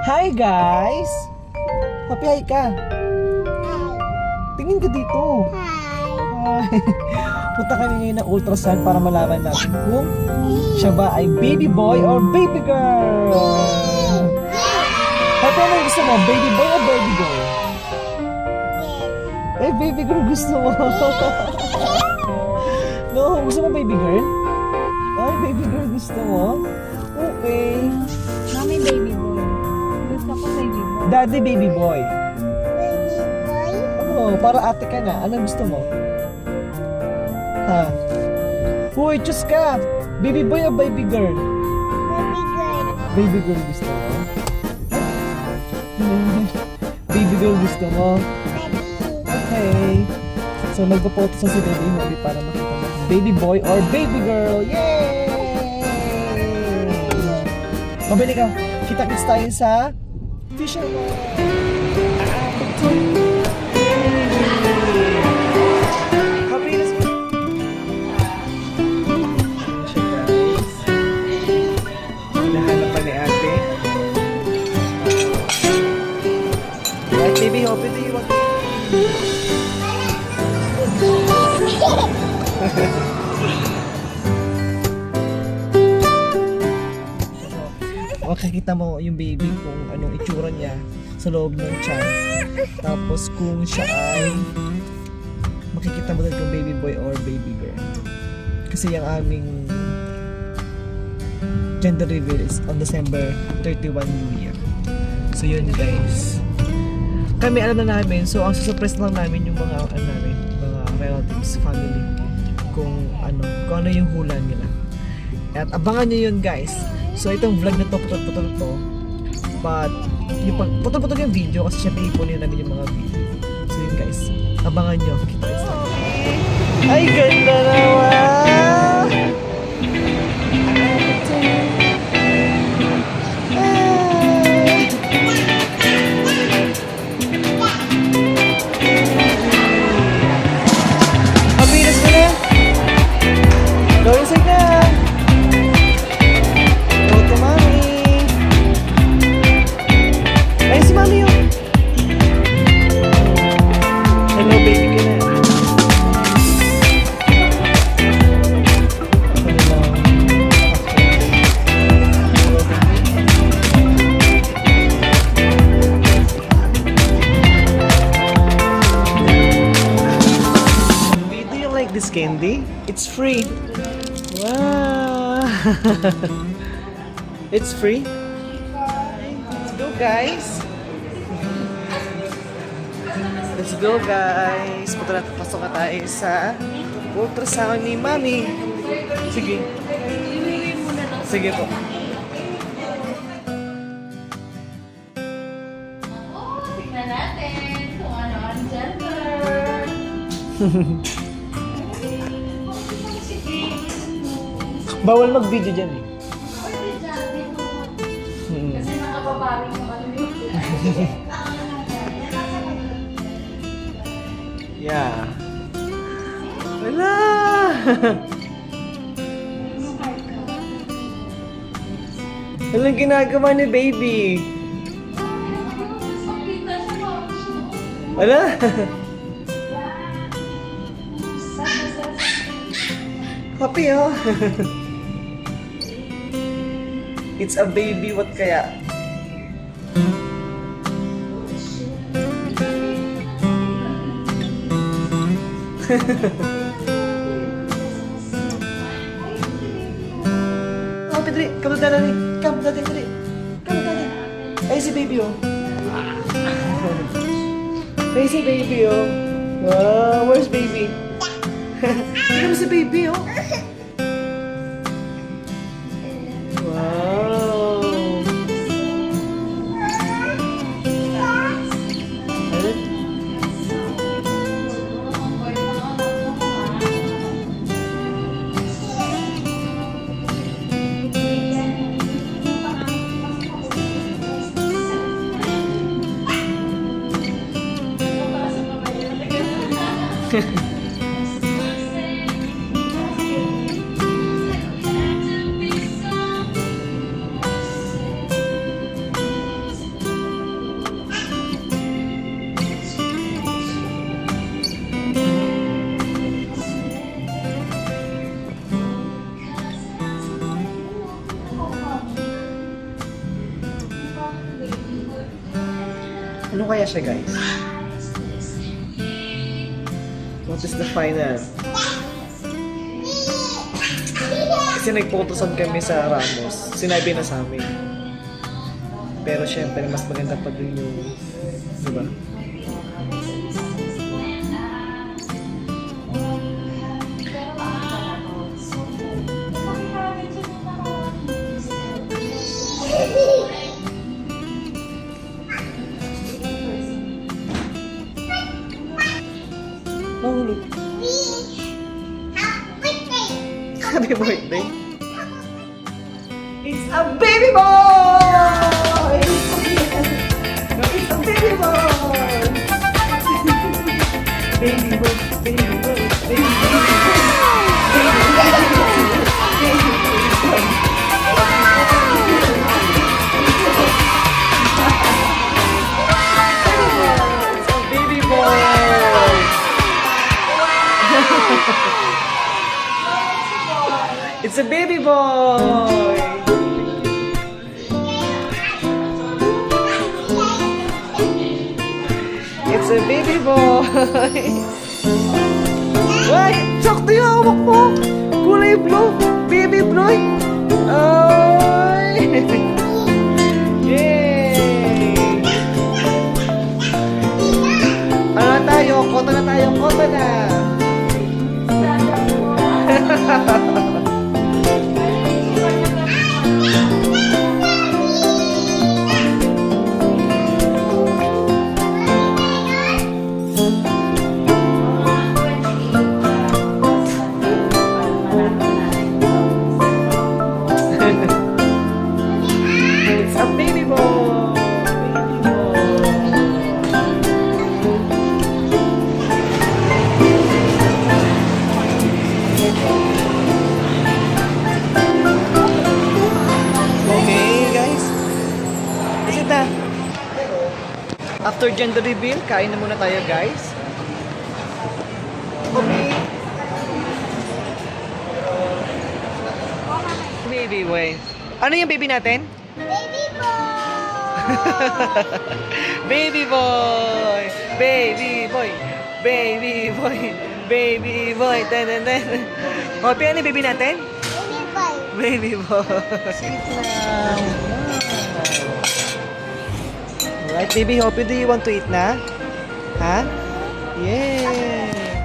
Hi guys! Happy hi ka. Tingin ka dito. Hi. Punta kami ngayon ng ultrasound para malaman natin kung siya ba ay baby boy or baby girl. Happy, ano gusto mo? Baby boy or baby girl? Eh, baby girl gusto mo. No, gusto mo baby girl? Ay, baby girl gusto mo? Okay. Mami, baby boy. Gusto ko baby boy. Daddy, baby boy. Oh, para ate ka na. Anong gusto mo? Ha? Uy, choose ka. Baby boy o baby girl? Baby girl gusto mo? Baby girl gusto mo? Okay. So, magpapotos na si Baby Holly para makita mo baby boy or baby girl. Yay! Mabili ka. Kita-kits tayo sa Fisher Mall. Happiness mo. Siya guys. Hinahanap pa ni ate. Right, baby, hope ito yung makikita mo yung baby kung anong itsura niya sa loob ng tiyan. Tapos kung siya ay makikita mo din kung baby boy or baby girl. Kasi yung aming gender reveal is on December 31 New Year. So yun guys. Kami alam na namin, so ang susurprise lang namin yung mga mga relatives, family kung ano yung hula nila. At abangan nyo yun guys. So itong vlog na to, putol-putol to. But yung putol-putol yung video kasi syempre ipunin namin yung mga video. So yun guys, abangan nyo. Kita guys namin. Ay ganda naman! Happiness mo na! Gawin sa na! This candy, it's free. Wow. It's free. Let's go guys. Let's go guys. Pasok na tayo sa ultrasound ni Mami. Sige. Sige po. Tignan natin kung ano ang gender. Bawal mag-video dyan eh. Pwede dyan, dito. Kasi nakababaring yung ano yun. Yeah. Wala! Anong ginagawa ni baby? Wala? Happy oh! It's a baby, what kaya? Oh, Pedri, come daddy. Come daddy, Pedri. Come daddy. Ay, si baby oh. Ay, si baby oh. Wow, where's baby? Tignan mo si baby oh. Ano kaya siya, guys? What is the final? Kasi nag-photosan kami sa Ramos. Sinabi na sa amin. Pero syempre, mas maganda pa din yung... Diba? Mahulog. Happy birthday. It's a baby boy! It's a baby boy! Baby boy, baby boy, baby baby boy! It's a baby boy! It's a baby boy! Ay! Sakto yung hawak mo! Kulay blue! Baby boy! Ay! Yay! Ano na tayo? Kota na tayo! Kota na! It's a baby boy! Baby Okay, guys. That's it na. After gender reveal, kain na muna tayo, guys. Okay. Baby boy. Ano yung baby natin? Baby boy! Baby boy! Baby boy! Baby boy! Baby boy! Tan-tan-tan. Hopi, ano yung baby natin? Baby boy! Baby boy! Sweet lang! Alright, baby Hopi, do you want to eat na? Ha? Yeah!